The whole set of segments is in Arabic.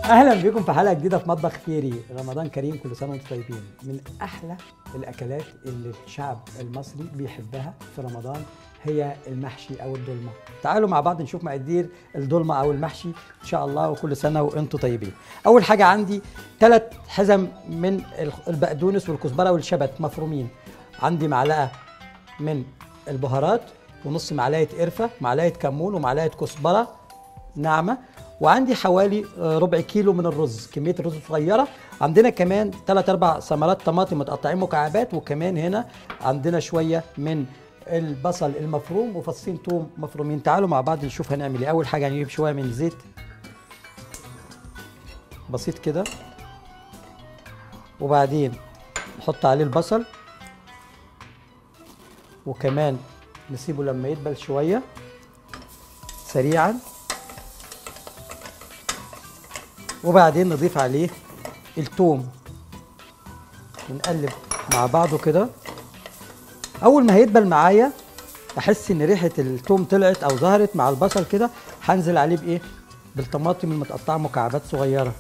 اهلا بكم في حلقه جديده في مطبخ فيري. رمضان كريم، كل سنه وانتم طيبين. من احلى الاكلات اللي الشعب المصري بيحبها في رمضان هي المحشي او الدولمه. تعالوا مع بعض نشوف مقادير الدولمه او المحشي ان شاء الله، وكل سنه وانتم طيبين. اول حاجه عندي 3 حزم من البقدونس والكزبره والشبت مفرومين. عندي معلقه من البهارات، ونص معلقه قرفه، معلقه كمون، ومعلقه كزبره ناعمه. وعندي حوالي ربع كيلو من الرز، كميه الرز صغيره. عندنا كمان 3-4 ثمرات طماطم متقطعين مكعبات، وكمان هنا عندنا شويه من البصل المفروم وفصين ثوم مفرومين. تعالوا مع بعض نشوف هنعمل ايه. اول حاجه هنجيب شويه من زيت بسيط كده، وبعدين نحط عليه البصل، وكمان نسيبه لما يدبل شويه سريعا، وبعدين نضيف عليه الثوم ونقلب مع بعضه كده. اول ما هيدبل معايا احس ان ريحه الثوم طلعت او ظهرت مع البصل كده، هنزل عليه بايه؟ بالطماطم المتقطعه مكعبات صغيره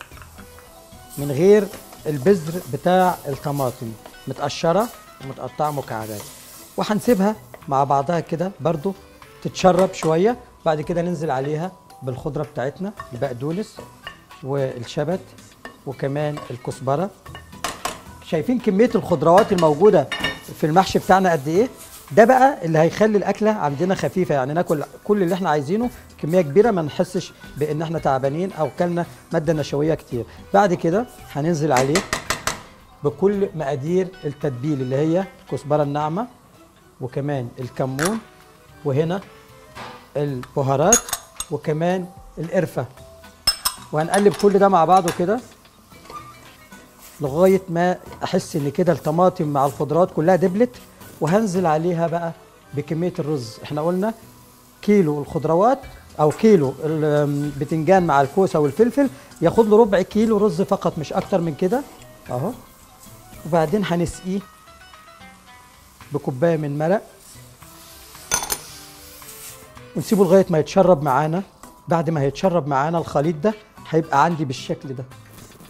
من غير البذر بتاع الطماطم، متقشره ومتقطعه مكعبات، وهنسيبها مع بعضها كده برضو تتشرب شويه. بعد كده ننزل عليها بالخضره بتاعتنا، البقدونس والشبت وكمان الكزبره. شايفين كميه الخضروات الموجوده في المحشي بتاعنا قد ايه؟ ده بقى اللي هيخلي الاكله عندنا خفيفه، يعني ناكل كل اللي احنا عايزينه كميه كبيره، ما نحسش بان احنا تعبانين او كلنا ماده نشويه كتير. بعد كده هننزل عليه بكل مقادير التتبيل اللي هي الكزبره الناعمه، وكمان الكمون، وهنا البهارات، وكمان القرفه. وهنقلب كل ده مع بعضه كده لغايه ما احس ان كده الطماطم مع الخضروات كلها دبلت. وهنزل عليها بقى بكميه الرز. احنا قلنا كيلو الخضروات او كيلو البتنجان مع الكوسه والفلفل ياخد له ربع كيلو رز فقط، مش اكتر من كده اهو. وبعدين هنسقيه بكوبايه من مرق ونسيبه لغايه ما يتشرب معانا. بعد ما هيتشرب معانا الخليط ده هيبقى عندي بالشكل ده.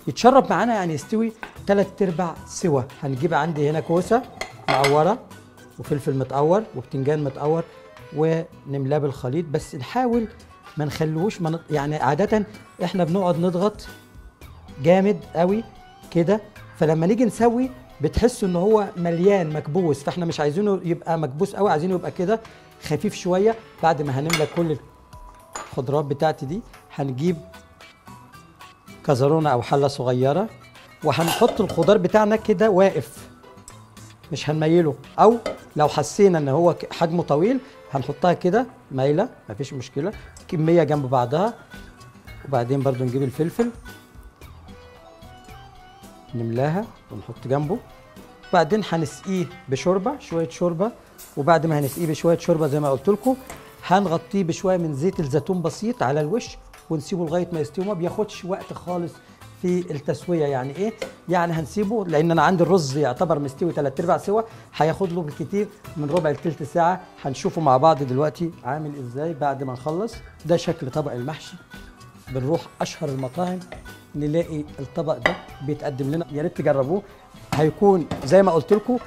يتشرب معانا يعني يستوي 3/4 سوا. هنجيب عندي هنا كوسه مقوره وفلفل متقور وبتنجان متقور، ونملاه بالخليط. بس نحاول ما نخلوش يعني عاده احنا بنقعد نضغط جامد قوي كده، فلما نيجي نسوي بتحسوا ان هو مليان مكبوس، فاحنا مش عايزينه يبقى مكبوس قوي، عايزينه يبقى كده خفيف شويه. بعد ما هنملى كل الخضروات بتاعتي دي هنجيب كزرونه او حله صغيره، وهنحط الخضار بتاعنا كده واقف، مش هنميله. او لو حسينا ان هو حجمه طويل هنحطها كده مايله، مفيش مشكله، كميه جنب بعضها. وبعدين برضو نجيب الفلفل نملاها ونحط جنبه. وبعدين هنسقيه بشوربه، شويه شوربه. وبعد ما هنسقيه بشويه شوربه زي ما قلت لكم هنغطيه بشويه من زيت الزيتون بسيط على الوش، ونسيبه لغايه ما يستوي. ما بياخدش وقت خالص في التسويه. يعني ايه؟ يعني هنسيبه، لان انا عندي الرز يعتبر مستوي 3/4 سوا، هياخد له بالكتير من ربع لتلت ساعه. هنشوفه مع بعض دلوقتي عامل ازاي بعد ما نخلص. ده شكل طبق المحشي. بنروح اشهر المطاعم نلاقي الطبق ده بيتقدم لنا، يا ريت تجربوه. هيكون زي ما قلت لكم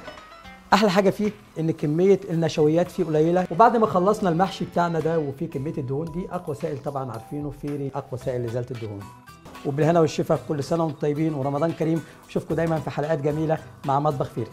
احلى حاجه فيه ان كميه النشويات فيه قليله. وبعد ما خلصنا المحشي بتاعنا ده وفيه كميه الدهون دي، اقوى سائل طبعا عارفينه فيري، اقوى سائل لازاله الدهون. وبالهنا والشفا، كل سنه وانتم طيبين ورمضان كريم. اشوفكم دايما في حلقات جميله مع مطبخ فيري.